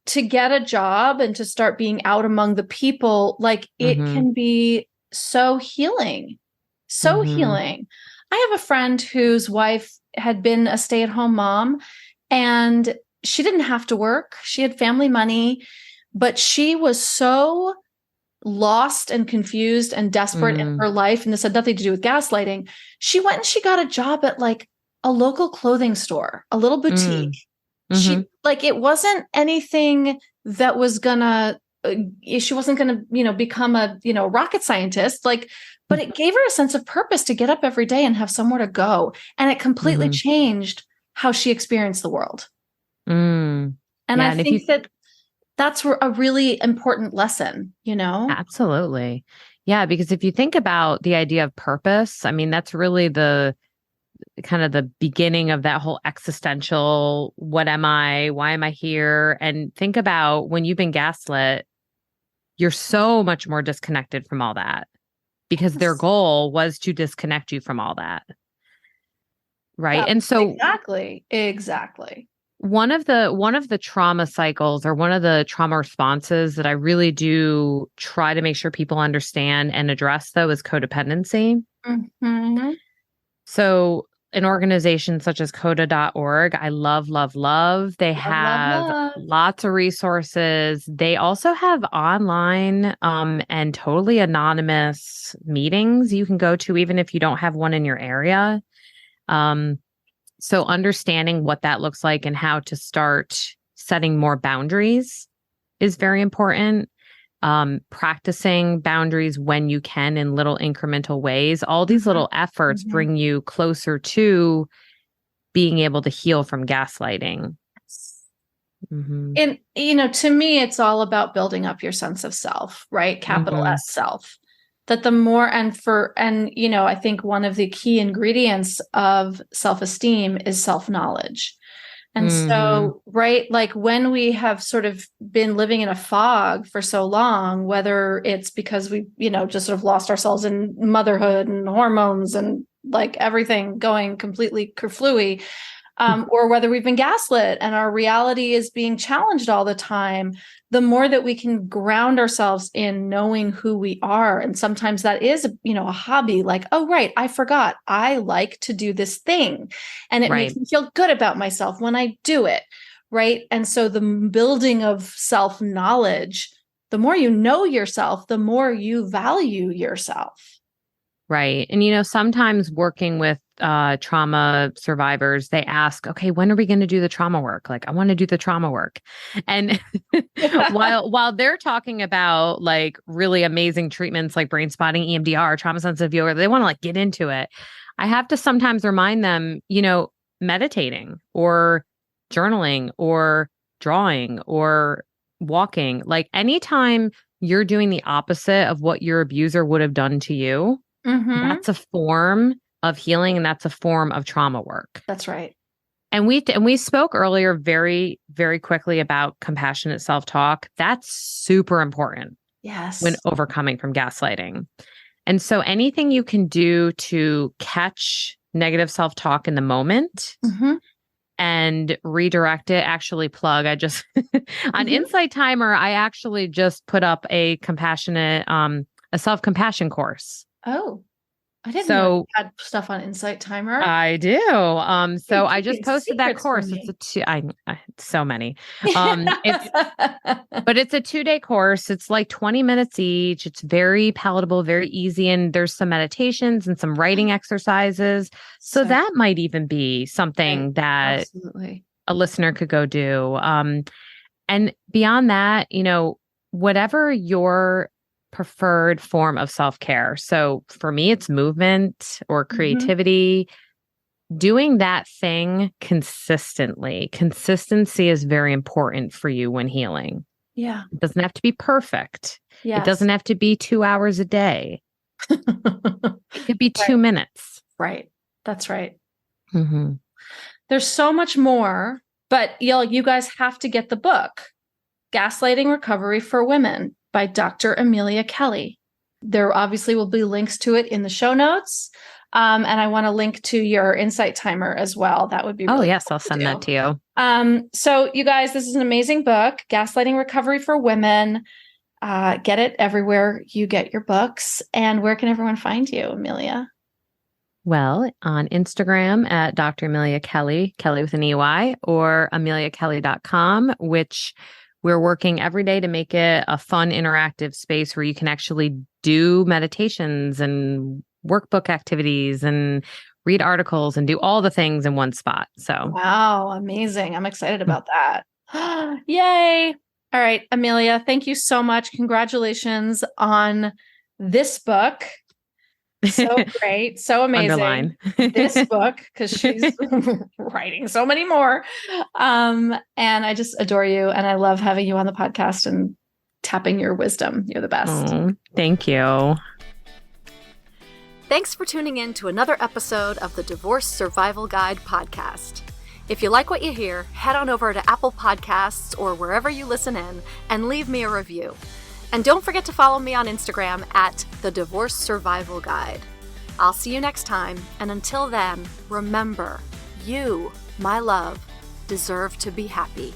to get a job and to start being out among the people, like it can be so healing. So healing. I have a friend whose wife had been a stay-at-home mom and she didn't have to work. She had family money, but she was so lost and confused and desperate in her life, and this had nothing to do with gaslighting, she went and she got a job at like a local clothing store, a little boutique. She like, it wasn't anything that was gonna, she wasn't gonna, become a, rocket scientist, like, but it gave her a sense of purpose to get up every day and have somewhere to go. And it completely changed how she experienced the world. And I think that's a really important lesson, Absolutely. Yeah. Because if you think about the idea of purpose, I mean, that's really the kind of the beginning of that whole existential, what am I? Why am I here? And think about when you've been gaslit, you're so much more disconnected from all that because their goal was to disconnect you from all that. Right. And so exactly. One of the trauma cycles or one of the trauma responses that I really do try to make sure people understand and address, though, is codependency. So an organization such as coda.org, I love. They have lots of resources. They also have online and totally anonymous meetings you can go to, even if you don't have one in your area. So understanding what that looks like and how to start setting more boundaries is very important. Practicing boundaries when you can in little incremental ways. All these little efforts bring you closer to being able to heal from gaslighting. And, to me, it's all about building up your sense of self, right? Capital S self. That the more, I think one of the key ingredients of self-esteem is self-knowledge. And so, right, like when we have sort of been living in a fog for so long, whether it's because we, just sort of lost ourselves in motherhood and hormones and like everything going completely kerflooey, or whether we've been gaslit and our reality is being challenged all the time, the more that we can ground ourselves in knowing who we are. And sometimes that is, a hobby, like, oh, right, I forgot I like to do this thing. And it makes me feel good about myself when I do it. Right. And so the building of self-knowledge, the more you know yourself, the more you value yourself. Right. And, sometimes working with trauma survivors, they ask, okay, when are we going to do the trauma work? Like, I want to do the trauma work. And while they're talking about like really amazing treatments like brain spotting, EMDR, trauma sensitive yoga, they want to like get into it. I have to sometimes remind them, meditating or journaling or drawing or walking, like anytime you're doing the opposite of what your abuser would have done to you, that's a form of healing and that's a form of trauma work. That's right. And we spoke earlier very, very quickly about compassionate self-talk. That's super important. Yes. When overcoming from gaslighting. And so anything you can do to catch negative self-talk in the moment and redirect it, actually plug. I just on Insight Timer, I actually just put up a self-compassion course. Oh, I didn't know you had stuff on Insight Timer. I do. So I just posted that course. It's so many. But it's a 2-day course. It's like 20 minutes each. It's very palatable, very easy. And there's some meditations and some writing exercises. So that might even be something that a listener could go do. And beyond that, whatever your preferred form of self-care. So for me, it's movement or creativity, doing that thing consistently. Consistency is very important for you when healing. Yeah. It doesn't have to be perfect. Yes. It doesn't have to be 2 hours a day. It could be 2 minutes. Right. That's right. There's so much more, but you guys have to get the book, Gaslighting Recovery for Women by Dr. Amelia Kelley. There obviously will be links to it in the show notes. And I want to link to your Insight Timer as well. That would be really yes, cool. I'll send that to you. So you guys, this is an amazing book, Gaslighting Recovery for Women. Get it everywhere you get your books. And where can everyone find you, Amelia? Well, on Instagram at Dr. Amelia Kelley, Kelley with an EY, or ameliakelly.com, we're working every day to make it a fun, interactive space where you can actually do meditations and workbook activities and read articles and do all the things in one spot. So, wow, amazing. I'm excited about that. Yay. All right, Amelia, thank you so much. Congratulations on this book. So great. So amazing. Underline. This book, because she's writing so many more. And I just adore you. And I love having you on the podcast and tapping your wisdom. You're the best. Oh, thank you. Thanks for tuning in to another episode of the Divorce Survival Guide podcast. If you like what you hear, head on over to Apple Podcasts or wherever you listen in and leave me a review. And don't forget to follow me on Instagram at The Divorce Survival Guide. I'll see you next time, and until then, remember, you, my love, deserve to be happy.